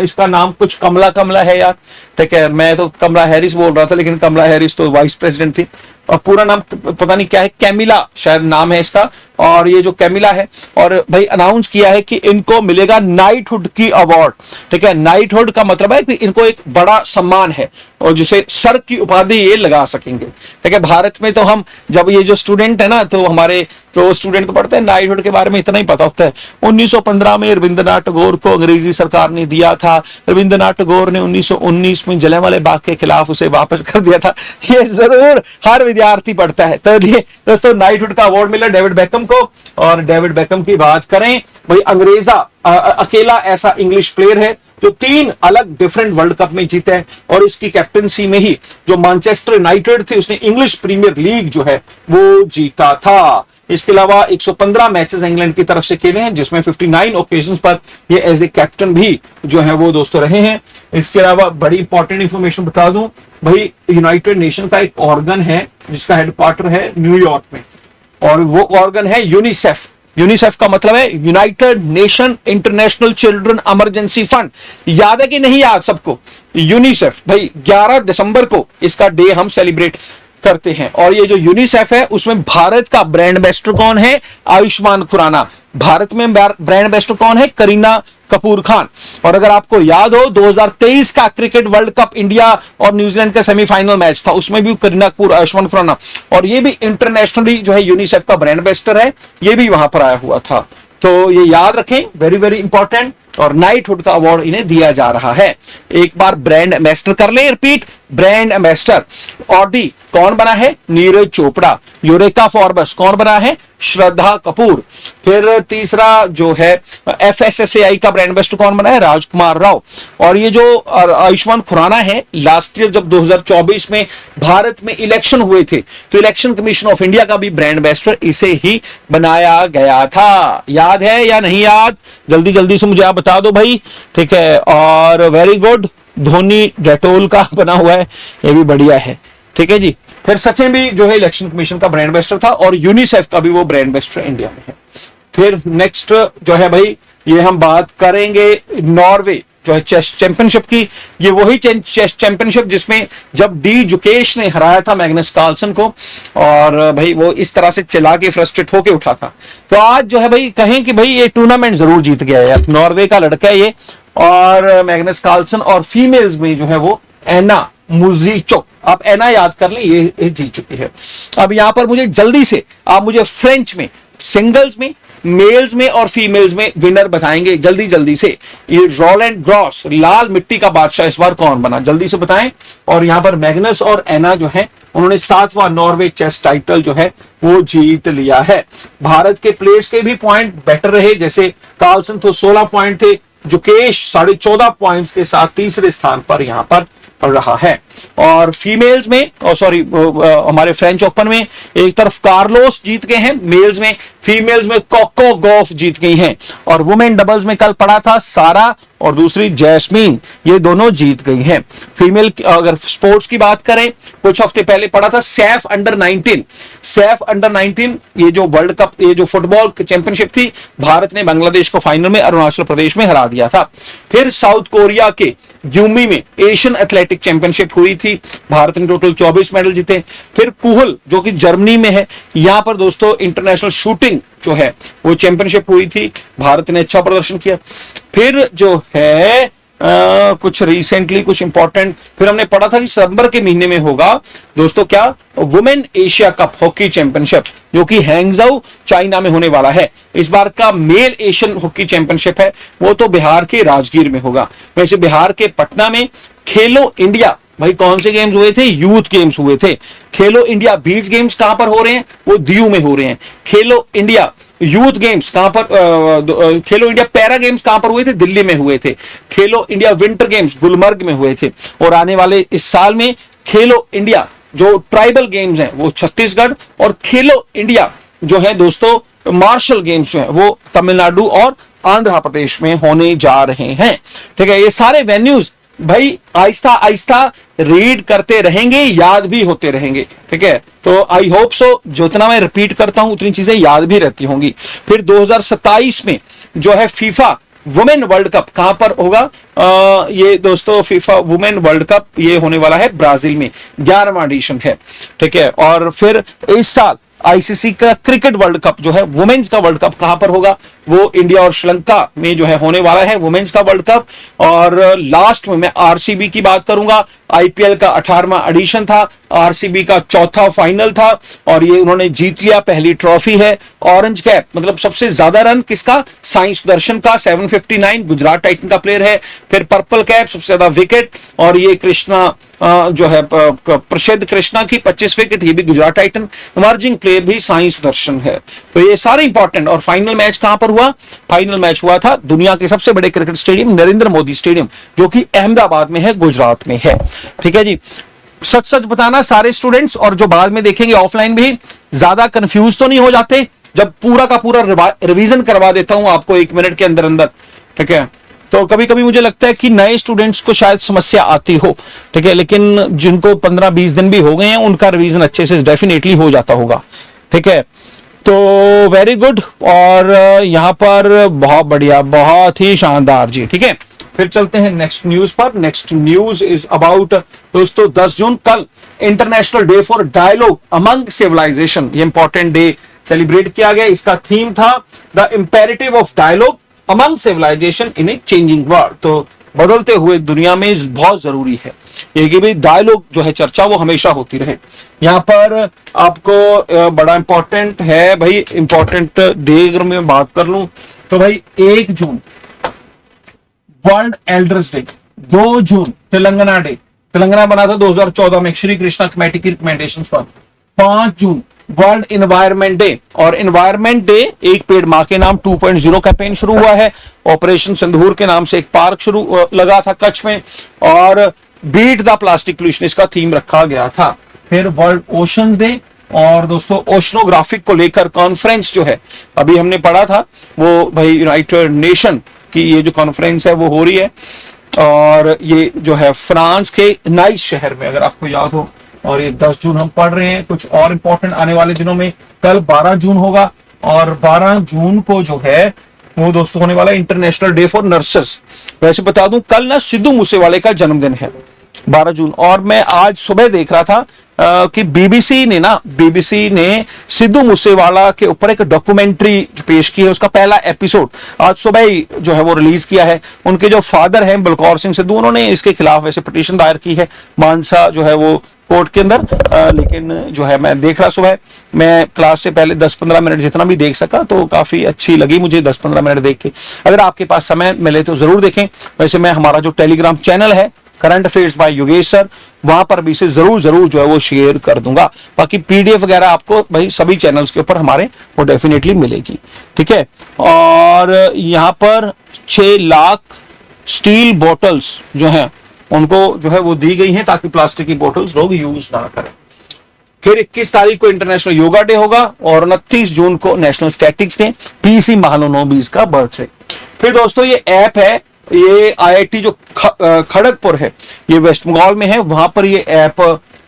इसका नाम कुछ कमला है यार, ठीक है, मैं तो कमला हैरिस बोल रहा था, लेकिन कमला हैरिस तो वाइस प्रेसिडेंट थी, और पूरा नाम पता नहीं क्या है, कैमिला शायद नाम है इसका। और ये जो कैमिला है, और भाई अनाउंस किया है कि इनको मिलेगा नाइटहुड की अवार्ड, ठीक है। नाइटहुड का मतलब है कि इनको एक बड़ा सम्मान है, और जिसे सर की उपाधि ये लगा सकेंगे, ठीक है। भारत में तो हम जब ये जो स्टूडेंट है ना, तो हमारे तो स्टूडेंट तो पढ़ते हैं, नाइटहुड के बारे में इतना ही पता होता है। 1915 में रविंद्रनाथ टैगोर को अंग्रेजी सरकार ने दिया था। रविंद्रनाथ टैगोर ने 1919 में जलियांवाला बाग के खिलाफ उसे वापस कर दिया था। ये जरूर हर विद्यार्थी पढ़ता है। तो ये दोस्तों नाइटहुड का अवार्ड मिला डेविड बेकहम को। और डेविड बेकहम की बात करें, भाई अंग्रेजा अकेला ऐसा इंग्लिश प्लेयर है जो 3 अलग डिफरेंट वर्ल्ड कप में जीते हैं, और इसकी कैप्टनसी में ही जो मैनचेस्टर यूनाइटेड थी उसने इंग्लिश प्रीमियर लीग जो है वो जीता था। इसके अलावा 115 मैचेस इंग्लैंड की तरफ से खेले हैं, जिसमें 59 ओकेजन्स पर ये एज ए कैप्टन भी जो है वो दोस्तों रहे हैं। इसके अलावा बड़ी इंपॉर्टेंट इंफॉर्मेशन बता दूं, भाई यूनाइटेड नेशन का एक ऑर्गन है जिसका हेडक्वार्टर है न्यूयॉर्क में, और वो ऑर्गन है यूनिसेफ। यूनिसेफ का मतलब है United nation international children emergency fund. याद है कि नहीं याद सबको? यूनिसेफ भाई 11 दिसंबर को इसका डे हम सेलिब्रेट करते हैं। और ये जो यूनिसेफ है उसमें भारत का ब्रांड एम्बेसडर कौन है? आयुष्मान खुराना। भारत में ब्रांड एम्बेसडर कौन है? करीना कपूर खान। और अगर आपको याद हो 2023 का क्रिकेट वर्ल्ड कप इंडिया और न्यूजीलैंड का सेमीफाइनल मैच था, उसमें भी करीना कपूर, आयुष्मान खुराना, और ये भी इंटरनेशनली जो है यूनिसेफ का ब्रांड एम्बेसडर है, ये भी वहां पर आया हुआ था। तो ये याद रखें, वेरी वेरी इंपॉर्टेंट। और नाइटहुड का अवार्ड इन्हें दिया जा रहा है। एक बार ब्रांड एम्बेसडर कर ले, रिपीट, ब्रांड एम्बेसडर। ऑडी कौन बना है? नीरज चोपड़ा। यूरेका फॉर्ब्स कौन बना है? श्रद्धा कपूर। फिर तीसरा जो है FSSAI का ब्रांड एम्बेसडर कौन बना है? राजकुमार राव। और ये जो आयुष्मान खुराना है, लास्ट ईयर जब 2024 में भारत में इलेक्शन हुए थे, तो इलेक्शन कमीशन ऑफ इंडिया का भी ब्रांड एम्बेसडर इसे ही बनाया गया था। याद है या नहीं याद? जल्दी जल्दी से मुझे आप बता दो भाई, ठीक है। और वेरी गुड, धोनी डेटोल का बना हुआ है, ये भी बढ़िया है, ठीक है जी। फिर सचिन भी जो है इलेक्शन कमीशन का ब्रांड एम्बेसडर था, और यूनिसेफ का भी वो ब्रांड एम्बेसडर इंडिया में है। फिर नेक्स्ट जो है भाई, ये हम बात करेंगे नॉर्वे जो है चेस चैंपियनशिप की। ये वही चेस चैंपियनशिप जिसमें जब डी जुकेश ने हराया था मैग्नस कार्लसन को, और भाई वो इस तरह से चला के फ्रस्ट्रेट होके उठा था। तो आज जो है भाई कहें कि भाई ये टूर्नामेंट जरूर जीत गया है, नॉर्वे का लड़का है ये, और मैग्नस कार्लसन। और फीमेल्स में जो है वो एना मुजीचो, आप एना याद कर लें, ये जीत चुकी है। अब यहां पर मुझे जल्दी से आप मुझे फ्रेंच में, सिंगल्स में, मेल्स में और फीमेल्स में विनर बताएंगे जल्दी जल्दी से। ये रोलैंड ग्रॉस, लाल मिट्टी का बादशाह, इस बार कौन बना? जल्दी से बताएं। और यहां पर मैग्नस और एना जो है उन्होंने 7वां नॉर्वे चेस टाइटल जो है वो जीत लिया है। भारत के प्लेयर्स के भी पॉइंट बेटर रहे, जैसे कार्लसन तो 16 पॉइंट थे, जुकेश 14.5 पॉइंट्स के साथ तीसरे स्थान पर यहां पर रहा है। और फीमेल्स में, सॉरी हमारे फ्रेंच ओपन में एक तरफ कार्लोस जीत गए हैं मेल्स में, फीमेल्स में कोको गॉफ जीत गई हैं, और वुमेन डबल्स में कल पड़ा था सारा और दूसरी जैस्मीन, ये दोनों जीत गई हैं। फीमेल अगर स्पोर्ट्स की बात करें, कुछ हफ्ते पहले पड़ा था सैफ अंडर 19, सैफ अंडर 19 ये जो वर्ल्ड कप, ये जो फुटबॉल चैंपियनशिप थी, भारत ने बांग्लादेश को फाइनल में अरुणाचल प्रदेश में हरा दिया था। फिर साउथ कोरिया के ग्यूमी में एशियन एथलेटिक चैंपियनशिप हुई थी, भारत ने टोटल 24 मेडल जीते। फिर कुहल जो कि जर्मनी में है, यहां पर दोस्तों इंटरनेशनल शूटिंग जो है वो चैंपियनशिप हुई थी, भारत ने अच्छा प्रदर्शन किया। फिर जो है कुछ रिसेंटली कुछ इंपॉर्टेंट, फिर हमने पढ़ा था कि सितंबर के महीने में होगा दोस्तों क्या, women Asia cup hockey championship, जो कि हैंगजाऊ चाइना में होने वाला है। इस बार का मेल एशियन हॉकी चैंपियनशिप है, वो तो बिहार के राजगीर में होगा। वैसे बिहार के पटना में खेलो इंडिया, भाई कौन से गेम्स हुए थे, यूथ गेम्स हुए थे। खेलो इंडिया बीच गेम्स कहां पर हो रहे हैं, वो दीव में हो रहे हैं। खेलो इंडिया यूथ गेम्स कहां पर, खेलो इंडिया पैरा गेम्स कहां पर हुए थे, दिल्ली में हुए थे। खेलो इंडिया विंटर गेम्स गुलमर्ग में हुए थे। और आने वाले इस साल में खेलो इंडिया जो ट्राइबल गेम्स हैं वो छत्तीसगढ़, और खेलो इंडिया जो है दोस्तों मार्शल गेम्स जो है वो तमिलनाडु और आंध्र प्रदेश में होने जा रहे हैं। ठीक है, ये सारे वेन्यूज भाई आहिस्ता आहिस्ता रीड करते रहेंगे, याद भी होते रहेंगे। ठीक है, तो आई होप सो जितना मैं रिपीट करता हूं उतनी चीजें याद भी रहती होंगी। फिर 2027 में जो है फीफा वुमेन वर्ल्ड कप कहां पर होगा, ये दोस्तों फीफा वुमेन वर्ल्ड कप ये होने वाला है ब्राजील में, 11वां एडिशन है। ठीक है, और फिर इस साल आईसीसी का क्रिकेट वर्ल्ड कप जो है वुमेन्स का वर्ल्ड कप कहां पर होगा, वो इंडिया और श्रीलंका में जो है होने वाला है वुमेन्स का वर्ल्ड कप। और लास्ट में मैं आरसीबी की बात करूंगा, आईपीएल का 18वां एडिशन था, आरसीबी का चौथा फाइनल था और ये उन्होंने जीत लिया, पहली ट्रॉफी है। ऑरेंज कैप मतलब सबसे ज्यादा रन किसका, साई सुदर्शन का 759, गुजरात टाइटन का प्लेयर है। फिर पर्पल कैप सबसे ज्यादा विकेट, और ये कृष्णा जो है प्रसिद्ध कृष्णा की 25 विकेट, ये भी गुजरात टाइटन। इमर्जिंग प्लेयर भी साई सुदर्शन है। तो ये सारे इंपॉर्टेंट। और फाइनल मैच कहां पर हुआ, फाइनल मैच हुआ था दुनिया के सबसे बड़े cricket stadium Narendra Modi stadium, जो कि अहमदाबाद में है, गुजरात में है। ठीक है जी, सच सच बताना सारे स्टूडेंट्स, और जो बाद में देखेंगे ऑफलाइन भी, ज्यादा कंफ्यूज तो नहीं हो जाते जब पूरा का पूरा रिवीजन करवा देता हूं आपको 1 मिनट के अंदर अंदर। ठीक है, तो कभी कभी मुझे लगता है कि नए स्टूडेंट्स को शायद समस्या आती हो। ठीक है, लेकिन जिनको 15-20 दिन भी हो गए हैं उनका रिवीजन अच्छे से डेफिनेटली हो जाता होगा। ठीक है, तो वेरी गुड। और यहां पर बहुत बढ़िया, बहुत ही शानदार जी। ठीक है, फिर चलते हैं नेक्स्ट न्यूज पर। नेक्स्ट न्यूज इज अबाउट दोस्तों 10 जून कल international day for dialogue among civilisation, ये इंपॉर्टेंट डे सेलिब्रेट किया गया। इसका थीम था the imperative of dialogue among civilisation in a changing world. तो बदलते हुए दुनिया में बहुत जरूरी है ये कि भाई डायलॉग जो है, चर्चा वो हमेशा होती रहे। यहां पर आपको बड़ा इंपॉर्टेंट है भाई, इंपॉर्टेंट डे अगर मैं बात कर लूं तो भाई 1 जून वर्ल्ड एल्डर्स डे, 2 जून तेलंगाना डे, तेलंगाना बना था 2014 में श्री कृष्णा कमेटी की रिकमेंडेशंस पर। 5 जून वर्ल्ड एनवायरमेंट डे, और एनवायरमेंट डे एक पेड़ मां के नाम 2.0 कैंपेन शुरू हुआ है। ऑपरेशन सिंदूर के नाम से एक पार्क शुरू लगा था कच्छ में, और बीट द प्लास्टिक पोल्यूशन इसका थीम रखा गया था। फिर वर्ल्ड ओशंस डे, और दोस्तों ओशनोग्राफिक को लेकर कॉन्फ्रेंस जो है अभी हमने पढ़ा था, वो भाई यूनाइटेड नेशन की ये जो कॉन्फ्रेंस है वो हो रही है, और ये जो है फ्रांस के नाइस शहर में, अगर आपको याद हो। और ये 10 जून हम पढ़ रहे हैं। कुछ और इंपॉर्टेंट आने वाले दिनों में, कल 12 जून होगा, और 12 जून को जो है वो दोस्तों होने वाला इंटरनेशनल डे फॉर नर्सेस। वैसे बता दूं कल ना सिद्धू मूसेवाले का जन्मदिन है 12 जून, और मैं आज सुबह देख रहा था कि बीबीसी ने सिद्धू मूसेवाला के ऊपर एक डॉक्यूमेंट्री पेश की है, उसका पहला एपिसोड आज सुबह ही जो है वो रिलीज किया है। उनके जो फादर हैं बलकौर सिंह सिद्धू, उन्होंने इसके खिलाफ वैसे पिटीशन दायर की है मानसा जो है वो कोर्ट के अंदर, लेकिन जो है मैं देख रहा सुबह, मैं क्लास से पहले 10-15 मिनट जितना भी देख सका तो काफी अच्छी लगी मुझे 10-15 मिनट देख के। अगर आपके पास समय मिले तो जरूर देखें। वैसे मैं हमारा जो टेलीग्राम चैनल है current affairs by Yogesh sir, वहां पर भी से जरूर जो है वो शेयर कर दूंगा। बाकी पीडीएफ वगैरह आपको भाई सभी चैनल्स के ऊपर हमारे वो डेफिनेटली मिलेगी। ठीक है, और यहां पर 6 लाख स्टील बॉटल्स जो हैं उनको जो है वो दी गई हैं ताकि प्लास्टिक की बोतल्स लोग यूज ना करें। फिर 21 तारीख को इंटरनेशनल योगा डे होगा और 29 जून को national statics day, PC Mahalanobis का बर्थडे। फिर दोस्तों ये ऐप है, ये आईआईटी जो खड़गपुर है, ये वेस्ट बंगाल में है, वहां पर ये ऐप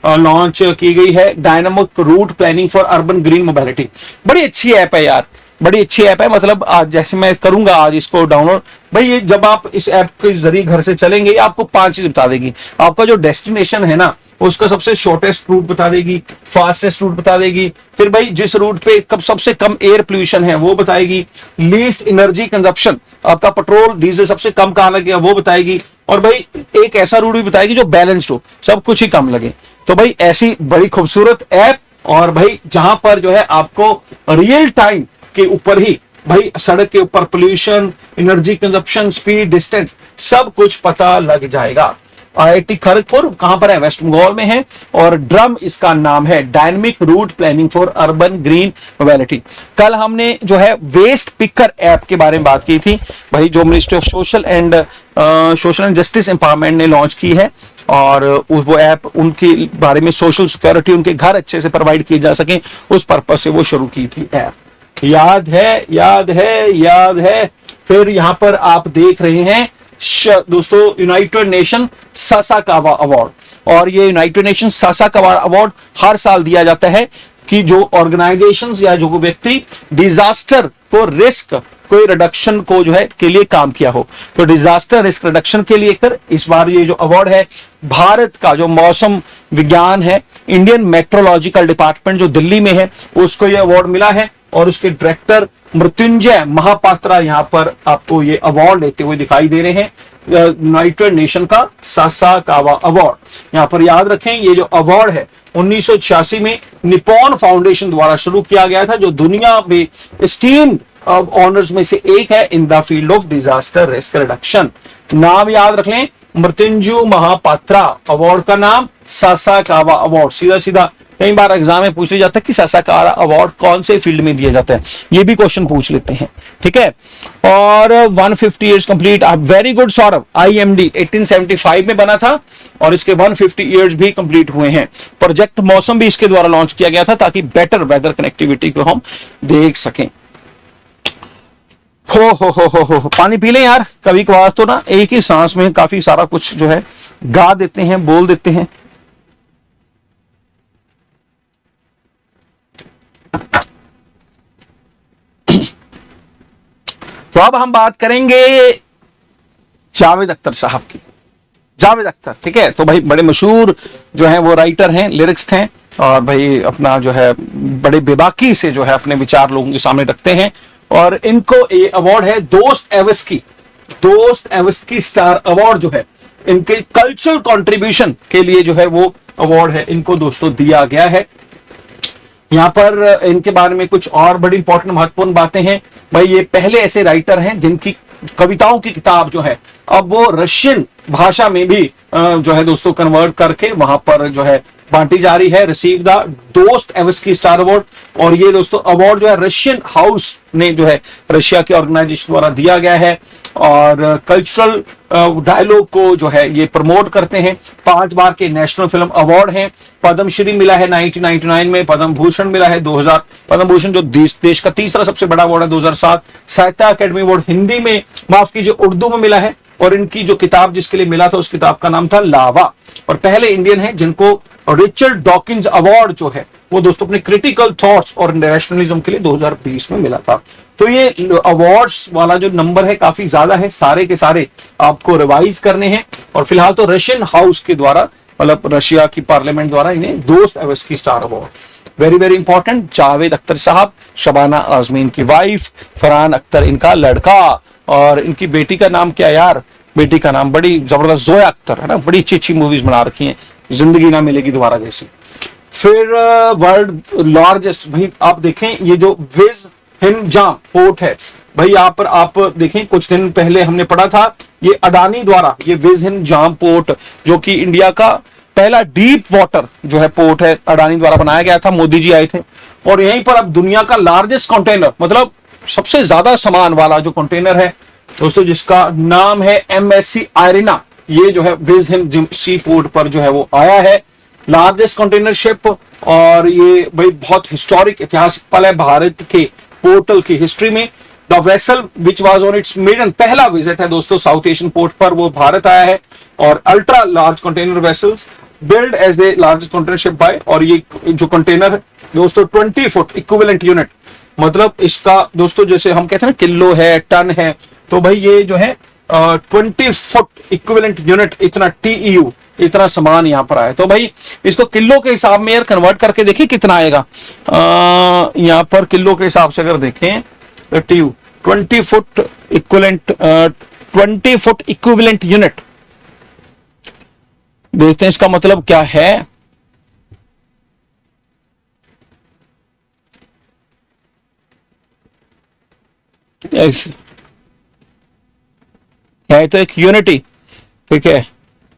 लॉन्च की गई है, dynamic route planning for urban green mobility. बड़ी अच्छी ऐप है यार, बड़ी अच्छी ऐप है। मतलब आज जैसे मैं करूंगा आज इसको डाउनलोड, भाई ये जब आप इस ऐप के जरिए घर से चलेंगे, आपको 5 चीज बता देगी। आपका जो डेस्टिनेशन है ना, उसका सबसे शॉर्टेस्ट रूट बता देगी, फास्टेस्ट रूट बता देगी, फिर भाई जिस रूट पे कब सबसे कम एयर पोल्यूशन है वो बताएगी, लीस्ट एनर्जी कंजप्शन, आपका पेट्रोल डीजल सबसे कम कहां लगेगा वो बताएगी, और भाई एक ऐसा रूट भी बताएगी जो बैलेंस्ड हो, सब कुछ ही कम लगे। तो भाई ऐसी बड़ी खूबसूरत ऐप, और भाई जहां पर जो है आपको रियल टाइम के ऊपर ही भाई सड़क के ऊपर pollution, energy consumption, speed, distance सब कुछ पता लग जाएगा। आईआईटी खड़गपुर कहां पर है? वेस्ट बंगाल में है, और ड्रम इसका नाम है, dynamic route planning for urban green mobility. कल हमने जो है वेस्ट पिकर ऐप के बारे में बात की थी भाई, जो ministry of social and justice empowerment ने लॉन्च की है, और वो ऐप उनके बारे में सोशल सिक्योरिटी, उनके घर अच्छे से प्रोवाइड किए जा सके, उस पर्पज से वो शुरू की थी ऐप। याद है, याद है, याद है। फिर यहां पर आप देख रहे हैं दोस्तों यूनाइटेड नेशन सासाकावा अवार्ड, और ये यूनाइटेड नेशन सासाकावा अवार्ड हर साल दिया जाता है कि जो ऑर्गेनाइजेशंस या जो व्यक्ति डिजास्टर को रिस्क कोई रिडक्शन को जो है के लिए काम किया हो, तो डिजास्टर रिस्क रिडक्शन के लिए कर इस बार ये जो अवार्ड है, भारत का जो मौसम विज्ञान है, इंडियन मेट्रोलॉजिकल डिपार्टमेंट जो दिल्ली में है, उसको ये अवार्ड मिला है, और उसके डायरेक्टर मृत्युंजय महापात्रा यहाँ पर आपको ये अवार्ड लेते हुए दिखाई दे रहे हैं, यूनाइटेड नेशन का सासाकावा अवार्ड। यहाँ पर याद रखें, ये जो अवार्ड है 1986 में निपॉन फाउंडेशन द्वारा शुरू किया गया था, जो दुनिया में स्टीम ऑनर्स में से एक है in the field of disaster risk reduction. नाम याद रख लें, मृत्युंजय महापात्रा, अवार्ड का नाम सासाकावा अवार्ड। सीधा सीधा कई बार एग्जाम में पूछ लिया जाता है कि सासाकावा अवार्ड कौन से फील्ड में दिया जाता है, ये भी क्वेश्चन पूछ लेते हैं, ठीक है। और 150 years complete, very good Saurabh. IMD 1875 में बना था, और इसके 150 इयर्स भी कंप्लीट हुए हैं। प्रोजेक्ट मौसम भी इसके द्वारा लॉन्च किया गया था, ताकि बेटर वेदर कनेक्टिविटी को हम देख सकें। हो पानी पी लें यार, कभी कभार तो ना एक ही सांस में काफी सारा कुछ जो है गा देते हैं, बोल देते हैं। तो अब हम बात करेंगे जावेद अख्तर साहब की। जावेद अख्तर, ठीक है, तो भाई बड़े मशहूर जो हैं वो राइटर हैं, लिरिक्स हैं, और भाई अपना जो है बड़े बेबाकी से जो है अपने विचार लोगों के सामने रखते हैं, और इनको ये अवार्ड है दोस्त एवस्की स्टार अवार्ड जो है, इनके कल्चरल कंट्रीब्यूशन के लिए जो है वो अवार्ड है, इनको दोस्तों दिया गया है। यहाँ पर इनके बारे में कुछ और बड़ी इंपॉर्टेंट महत्वपूर्ण बातें हैं। भाई ये पहले ऐसे राइटर हैं जिनकी कविताओं की किताब जो है अब वो रशियन भाषा में भी जो है दोस्तों कन्वर्ट करके वहां पर जो है बांटी जा रही है। रिसीव द दोस्त एवस्की स्टार अवार्ड, और ये दोस्तों अवार्ड जो है रशियन हाउस ने जो है रशिया के ऑर्गेनाइजेशन द्वारा दिया गया है, और कल्चरल डायलॉग को जो है ये प्रमोट करते हैं। 5 बार के नेशनल फिल्म अवार्ड हैं, पद्मश्री मिला है 1999 में, पद्म भूषण मिला है 2000, पद्म भूषण जो देश का तीसरा सबसे बड़ा अवार्ड है 2007, साहित्य अकेडमी अवार्ड हिंदी में, माफ कीजिए उर्दू में मिला है, और इनकी जो किताब जिसके लिए मिला था उस किताब का नाम था लावा, और पहले इंडियन है जिनको रिचर्ड डॉकिंस अवार्ड जो है वो दोस्तों अपने क्रिटिकल थॉट्स और नेशनलिज्म के लिए 2020 में मिला था। तो ये अवार्ड्स वाला जो नंबर है काफी ज्यादा है, सारे के सारे आपको रिवाइज करने हैं, और फिलहाल तो रशियन हाउस के द्वारा, मतलब रशिया की पार्लियामेंट द्वारा इन्हें Dostoevsky star award. Very very important. Javed Akhtar sahab, Shabana आजमीन की वाइफ, फरहान अख्तर इनका लड़का, और इनकी बेटी का नाम क्या यार, बेटी का नाम बड़ी जबरदस्त जोया अख्तर है ना, बड़ी अच्छी अच्छी मूवीज बना रखी हैं, जिंदगी ना मिलेगी दोबारा जैसी। फिर वर्ल्ड लार्जेस्ट, भाई आप देखें ये जो विज हिंजाम पोर्ट है, भाई यहाँ पर आप देखें कुछ दिन पहले हमने पढ़ा था ये अडानी द्वारा, ये विज हिंजाम पोर्ट जो कि इंडिया का पहला डीप वाटर जो है पोर्ट है, अडानी द्वारा बनाया गया था, मोदी जी आए थे, और यहीं पर अब दुनिया का लार्जेस्ट कंटेनर, मतलब सबसे ज्यादा सामान वाला जो कंटेनर है दोस्तों, जिसका नाम है MSC आयरिना, ये जो है विज हिंद सी पोर्ट पर जो है वो आया है। लार्जेस्ट कंटेनर शिप, और ये भाई बहुत हिस्टोरिक ऐतिहासिक पल है भारत के पोर्टल की हिस्ट्री में। The vessel which was on its maiden, पहला विजिट है दोस्तों साउथ एशियन पोर्ट पर, वो भारत आया है। और ultra large container vessels build as the largest container ship by, और ये जो कंटेनर है दोस्तों 20 फुट इक्विवेलेंट यूनिट, मतलब इसका दोस्तों जैसे हम कहते हैं ना किलो है, टन है, तो भाई ये जो है 20 फुट इक्विवेलेंट यूनिट, इतना TEU, इतना सामान यहाँ पर आया। तो भाई इसको किलो के हिसाब में यार कन्वर्ट करके देखिए कितना आएगा। यहाँ पर किलो के हिसाब से अगर देखें TEU 20 foot equivalent, 20 foot equivalent unit, देखते हैं इसका मतलब क्या है। है तो एक यूनिटी, ठीक है,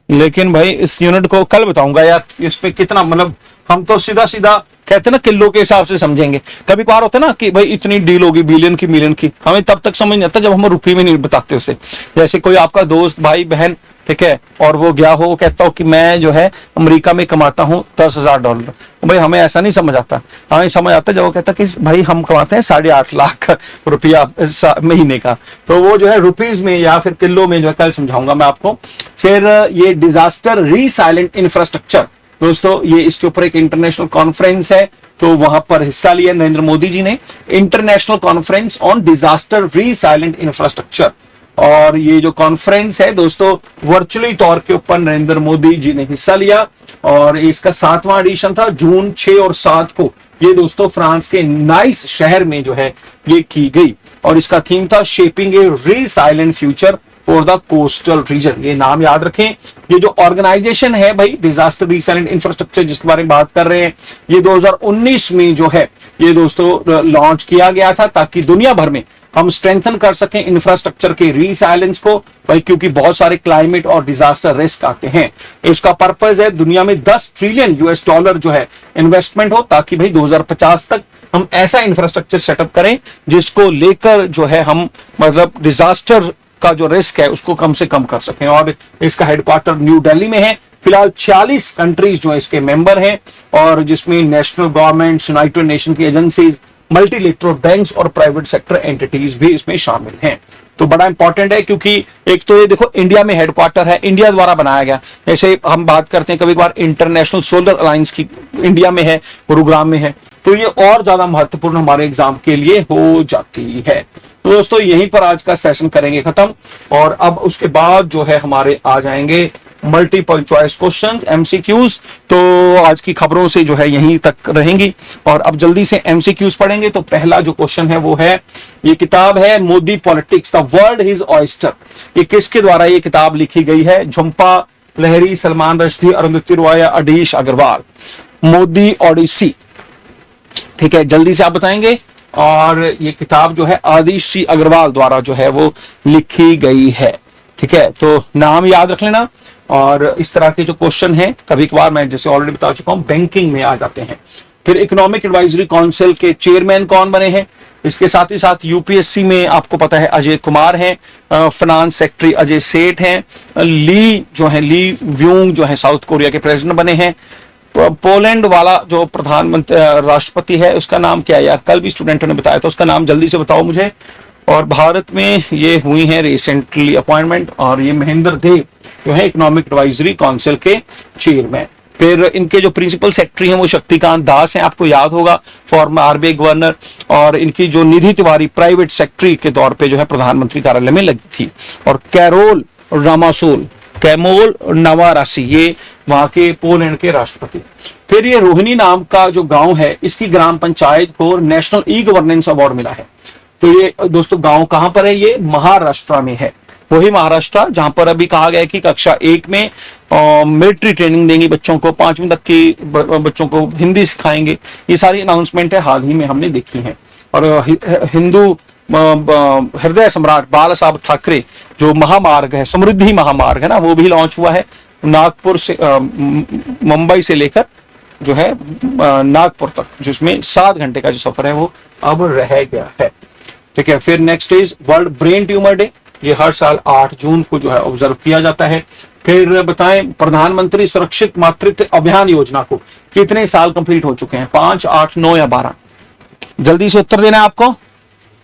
लेकिन भाई इस यूनिट को कल बताऊंगा यार इस पे कितना, मतलब हम तो सीधा सीधा कहते हैं ना किलो के हिसाब से समझेंगे। कभी कभार होता है ना कि भाई इतनी डील होगी बिलियन की मिलियन की, हमें तब तक समझ नहीं आता जब हम रुपये में नहीं बताते उसे। जैसे कोई आपका दोस्त भाई बहन, ठीक है, और वो गया हो, वो कहता हो कि मैं जो है अमेरिका में कमाता हूँ $10,000, भाई हमें ऐसा नहीं समझ आता। हमें समझ आता जब वो कहता कि भाई हम कमाते हैं 8.5 लाख रुपया महीने का, तो वो जो है रुपीज में या फिर किलो में जो है कल समझाऊंगा मैं आपको। फिर ये डिजास्टर रीसाइलेंट इंफ्रास्ट्रक्चर दोस्तों, ये इसके ऊपर एक इंटरनेशनल कॉन्फ्रेंस है, तो वहां पर हिस्सा लिया नरेंद्र मोदी जी ने, international conference on disaster resilient infrastructure. और ये जो कॉन्फ्रेंस है दोस्तों वर्चुअली तौर के ऊपर नरेंद्र मोदी जी ने हिस्सा लिया, और इसका 7वां एडिशन था, जून 6 और 7 को ये दोस्तों फ्रांस के नाइस शहर में जो है ये की गई, और इसका थीम था shaping a resilient future for the coastal region. ये नाम याद रखें। ये जो ऑर्गेनाइजेशन है भाई डिजास्टर रीसाइलेंट इंफ्रास्ट्रक्चर जिसके बारे में बात कर रहे हैं, ये 2019 में जो है ये दोस्तों लॉन्च किया गया था, ताकि दुनिया भर में हम स्ट्रेंथन कर सकें इंफ्रास्ट्रक्चर के रीसाइलेंस को भाई, क्योंकि बहुत सारे क्लाइमेट और डिजास्टर रिस्क आते हैं। इसका पर्पस है दुनिया में $10 ट्रिलियन जो है इन्वेस्टमेंट हो, ताकि भाई 2050 तक हम ऐसा इंफ्रास्ट्रक्चर सेटअप करें जिसको लेकर जो है हम मतलब डिजास्टर का जो रिस्क है उसको कम से कम कर सकें। और इसका हेडक्वार्टर न्यू दिल्ली में है। फिलहाल 46 कंट्रीज जो इसके मेंबर हैं, और जिसमें नेशनल गवर्नमेंट, यूनाइटेड नेशन की एजेंसीज, मल्टीलेटरल बैंक्स और प्राइवेट सेक्टर एंटिटीज भी इसमें शामिल हैं। तो बड़ा इंपॉर्टेंट है, क्योंकि एक तो ये देखो इंडिया में हेडक्वार्टर है, इंडिया द्वारा बनाया गया। जैसे हम बात करते हैं कभी कभार इंटरनेशनल सोलर अलायंस की इंडिया में है, गुरुग्राम में है, तो ये और ज्यादा महत्वपूर्ण हमारे एग्जाम के लिए हो जाती है। तो दोस्तों यहीं पर आज का सेशन करेंगे खत्म, और अब उसके बाद जो है हमारे आ जाएंगे मल्टीपल चॉइस क्वेश्चन, MCQs। तो आज की खबरों से जो है यहीं तक रहेंगी, और अब जल्दी से MCQs पढ़ेंगे। तो पहला जो क्वेश्चन है वो है, ये किताब है Modi politics the world his oyster. ये किसके द्वारा ये किताब लिखी गई है? झुंपा लहरी, सलमान रश्दी, अरुंधति रॉय या अधीश अग्रवाल? मोदी ओडिसी, ठीक है, जल्दी से आप बताएंगे। और ये किताब जो है आदिश सी अग्रवाल द्वारा जो है वो लिखी गई है, ठीक है, तो नाम याद रख लेना। और इस तरह के जो क्वेश्चन हैं कभी कभार मैं जैसे ऑलरेडी बता चुका हूं बैंकिंग में आ जाते हैं। फिर इकोनॉमिक एडवाइजरी काउंसिल के चेयरमैन कौन बने हैं? इसके साथ ही साथ यूपीएससी में आपको पता है अजय कुमार हैं, फाइनेंस सेक्रेटरी अजय सेठ हैं, ली जो है ली व्यूंग जो है साउथ कोरिया के प्रेसिडेंट बने हैं। पोलैंड वाला जो प्रधानमंत्री राष्ट्रपति है उसका नाम क्या है यार? कल भी स्टूडेंटों ने बताया, तो उसका नाम जल्दी से बताओ मुझे। और भारत में ये हुई है रिसेंटली अपॉइंटमेंट, और ये महेंद्र देव जो है इकोनॉमिक एडवाइजरी काउंसिल के चेयरमैन। फिर इनके जो प्रिंसिपल सेक्रेटरी हैं वो शक्तिकांत दास हैं, आपको याद होगा, फॉर्मर RBI गवर्नर। और इनकी जो निधि तिवारी प्राइवेट सेक्रेटरी के तौर पे जो है प्रधानमंत्री कार्यालय में लगी थी। और कैमोल नवारासी ये वहां के पोलैंड के राष्ट्रपति। फिर ये रोहिणी नाम का जो गांव है, इसकी ग्राम पंचायत को नेशनल ई गवर्नेंस अवार्ड मिला है। तो ये दोस्तों गांव कहां पर है? ये महाराष्ट्र में है, वही महाराष्ट्र जहां पर अभी कहा गया है कि कक्षा 1 में मिलिट्री ट्रेनिंग देंगे बच्चों को, 5वीं तक की बच्चों को हिंदी सिखाएंगे। ये सारी अनाउंसमेंट है हाल ही में हमने देखी है। और हिंदू हृदय सम्राट बाला साहब ठाकरे जो महामार्ग है, समृद्धि महामार्ग है ना, वो भी लॉन्च हुआ है नागपुर से, मुंबई से लेकर जो है नागपुर तक, जिसमें 7 घंटे का जो सफर है वो अब रह गया है, ठीक है। फिर next is world brain tumour day. ये हर साल 8 जून को जो है ऑब्जर्व किया जाता है। फिर बताएं प्रधानमंत्री सुरक्षित मातृत्व अभियान योजना को कितने साल कंप्लीट हो चुके हैं, 5, 8, 9 या 12? जल्दी से उत्तर देना है आपको,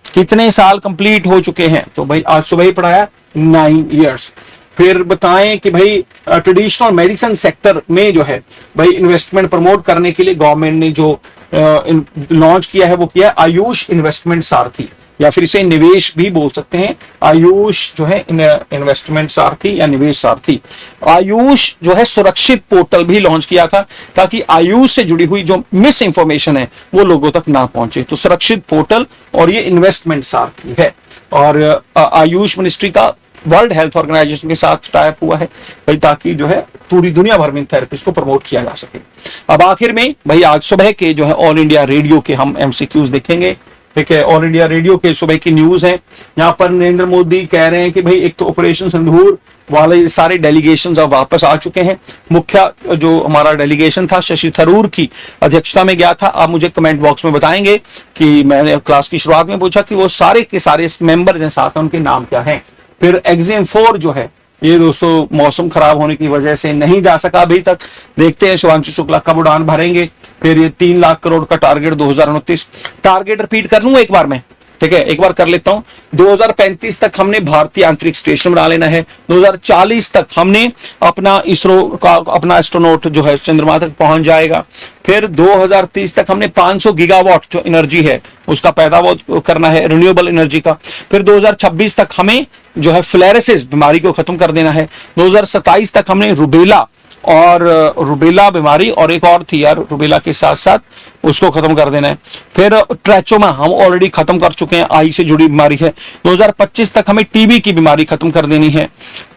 कितने साल कंप्लीट हो चुके हैं? तो भाई आज सुबह ही पढ़ाया 9 इयर्स। फिर बताएं कि भाई ट्रेडिशनल मेडिसिन सेक्टर में जो है भाई इन्वेस्टमेंट प्रमोट करने के लिए गवर्नमेंट ने जो लॉन्च किया है वो किया है आयुष इन्वेस्टमेंट सारथी, या फिर इसे निवेश भी बोल सकते हैं। आयुष जो है इन्वेस्टमेंट सारथी या निवेश सारथी। आयुष जो है सुरक्षित पोर्टल भी लॉन्च किया था ताकि आयुष से जुड़ी हुई जो मिस इंफॉर्मेशन है वो लोगों तक ना पहुंचे। तो सुरक्षित पोर्टल और ये इन्वेस्टमेंट सारथी है। और आयुष मिनिस्ट्री का वर्ल्ड हेल्थ ऑर्गेनाइजेशन के साथ टाइप हुआ है भाई, ताकि जो है पूरी दुनिया भर में थेरेपिस्ट को प्रमोट किया जा सके। अब आखिर में भाई आज सुबह के जो है ऑल इंडिया रेडियो के हम एमसीक्यूज देखेंगे। ठीक है, ऑल इंडिया रेडियो के सुबह की न्यूज है। यहाँ पर नरेंद्र मोदी कह रहे हैं कि भाई एक तो ऑपरेशन सिंदूर वाले सारे डेलीगेशन अब वापस आ चुके हैं। मुख्य जो हमारा डेलीगेशन था शशि थरूर की अध्यक्षता में गया था। आप मुझे कमेंट बॉक्स में बताएंगे कि मैंने क्लास की शुरुआत में पूछा कि वो सारे के सारे मेंबर जो साथ हैं उनके नाम क्या हैं। फिर एग्जाम 4 जो है ये दोस्तों मौसम खराब होने की वजह से नहीं जा सका अभी तक। देखते हैं शुभांशु शुक्ला कब उड़ान भरेंगे। फिर ये 3 लाख करोड़ का टारगेट 2029, टारगेट रिपीट कर लूंगा एक बार में, ठीक है, एक बार कर लेता हूं। 2035 तक हमने भारतीय अंतरिक्ष स्टेशन बना लेना है। 2040 तक हमने अपना इसरो का अपना एस्ट्रोनॉट जो है चंद्रमा तक पहुंच जाएगा। फिर 2030 तक हमने 500 गीगावाट जो एनर्जी है उसका पैदावार करना है, रिन्यूएबल एनर्जी का। फिर 2026 तक हमें जो है फ्लेरेसिस बीमारी को खत्म कर देना है। 2027 तक हमने रुबेला बीमारी और एक और थी यार रुबेला के साथ साथ उसको खत्म कर देना है। फिर ट्रेचोमा हम ऑलरेडी खत्म कर चुके हैं, आई से जुड़ी बीमारी है। 2025 तक हमें टीबी की बीमारी खत्म कर देनी है,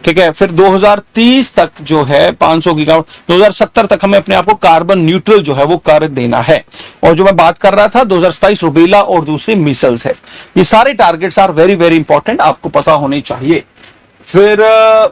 ठीक है। फिर 2030 तक जो है 500 गीगावाट, 2070 तक हमें अपने आप को कार्बन न्यूट्रल जो है वो कर देना है। और जो मैं बात कर रहा था 2027 रुबेला और दूसरी मिसल्स है। ये सारे targets are very very important, आपको पता होने चाहिए। फिर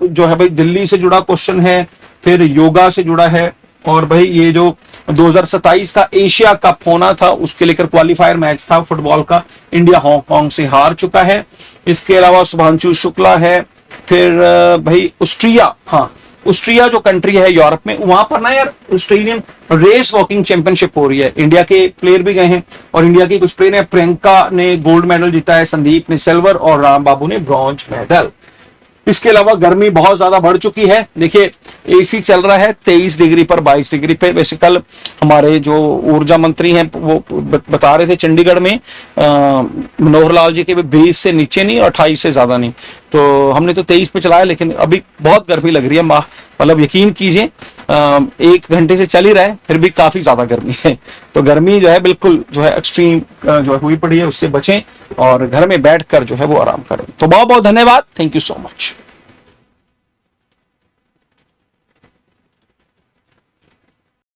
जो है भाई दिल्ली से जुड़ा क्वेश्चन है, फिर योगा से जुड़ा है, और भाई ये जो 2027 का एशिया कप होना था उसके लेकर क्वालिफायर मैच था फुटबॉल का, इंडिया हांगकांग से हार चुका है। इसके अलावा शुभांशु शुक्ला है। फिर भाई ऑस्ट्रिया, हाँ ऑस्ट्रिया जो कंट्री है यूरोप में, वहां पर ना यार ऑस्ट्रेलियन रेस वॉकिंग चैंपियनशिप हो रही है। इंडिया के प्लेयर भी गए हैं और इंडिया की कुछ प्लेयर है। प्रियंका ने गोल्ड मेडल जीता है, संदीप ने सिल्वर और राम बाबू ने ब्रॉन्ज मेडल। इसके अलावा गर्मी बहुत ज्यादा बढ़ चुकी है। देखिए एसी चल रहा है 23 डिग्री पर 22 डिग्री पे। वैसे कल हमारे जो ऊर्जा मंत्री हैं वो बता रहे थे चंडीगढ़ में मनोहर लाल जी के 20 से नीचे नहीं और 28 से ज्यादा नहीं। तो हमने तो 23 पे चलाया, लेकिन अभी बहुत गर्मी लग रही है। मतलब यकीन कीजिए 1 घंटे से चल ही रहा है फिर भी काफी ज्यादा गर्मी है। तो गर्मी जो है बिल्कुल जो है एक्सट्रीम जो है हुई पड़ी है, उससे बचें और घर में बैठकर जो है वो आराम करें। तो बहुत बहुत धन्यवाद, थैंक यू सो मच।